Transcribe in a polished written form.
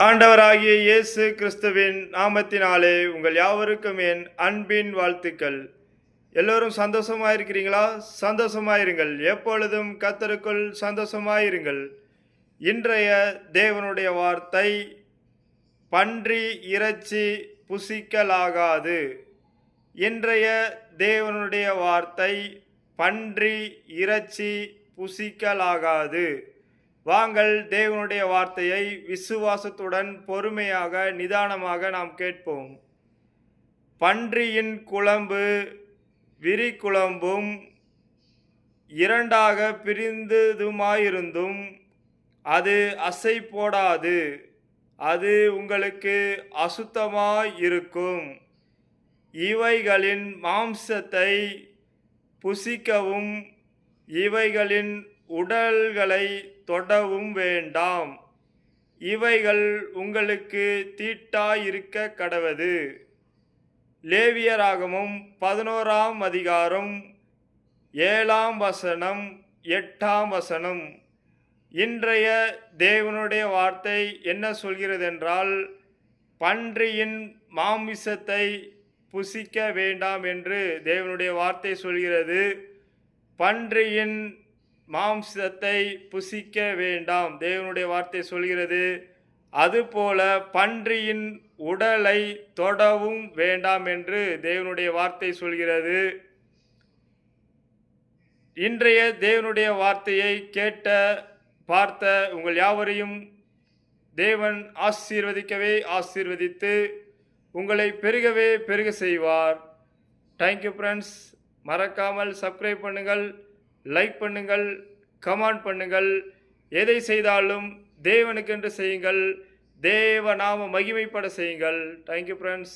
ஆண்டவராகிய இயேசு கிறிஸ்துவின் நாமத்தினாலே உங்கள் யாவருக்கும் என் அன்பின் வாழ்த்துக்கள். எல்லோரும் சந்தோஷமாயிருக்கிறீங்களா? சந்தோஷமாயிருங்கள். எப்பொழுதும் கர்த்தருக்குள் சந்தோஷமாயிருங்கள். இன்றைய தேவனுடைய வார்த்தை, பன்றி இறைச்சி புசிக்கலாகாது. இன்றைய தேவனுடைய வார்த்தை, பன்றி இறைச்சி புசிக்கலாகாது. வாங்கள் தேவனுடைய வார்த்தையை விசுவாசத்துடன் பொறுமையாக நிதானமாக நாம் கேட்போம். பன்றியின் குழம்பு விரிகுழம்பும் இரண்டாக பிரிந்ததுமாயிருந்தும் அது அசை போடாது, அது உங்களுக்கு அசுத்தமாயிருக்கும். இவைகளின் மாம்சத்தை புசிக்கவும் இவைகளின் உடல்களை தொடவும் வேண்டாம், இவைகள் உங்களுக்கு தீட்டாயிருக்க கடவது. லேவியராகமம் 11ஆம் அதிகாரம் 7ஆம் வசனம் 8ஆம் வசனம். இன்றைய தேவனுடைய வார்த்தை என்ன சொல்கிறதென்றால், பன்றியின் மாமிசத்தை புசிக்க வேண்டாம் என்று தேவனுடைய வார்த்தை சொல்கிறது. பன்றியின் மாம்சத்தை புசிக்க வேண்டாம் தேவனுடைய வார்த்தை சொல்கிறது. அதுபோல பன்றியின் உடலை தொடவும் வேண்டாம் என்று தேவனுடைய வார்த்தை சொல்கிறது. இன்றைய தேவனுடைய வார்த்தையை கேட்ட பார்த்த உங்கள் யாவரையும் தேவன் ஆசீர்வதிக்கவே ஆசீர்வதித்து உங்களை பெருகவே பெருக செய்வார். Thank you friends. மறக்காமல் சப்ஸ்கிரைப் பண்ணுங்கள், லைக் பண்ணுங்கள், கமெண்ட் பண்ணுங்கள். எதை செய்தாலும் தேவனுக்கென்று செய்யுங்கள், தேவ நாம மகிமைப்பட செய்யுங்கள். Thank you friends.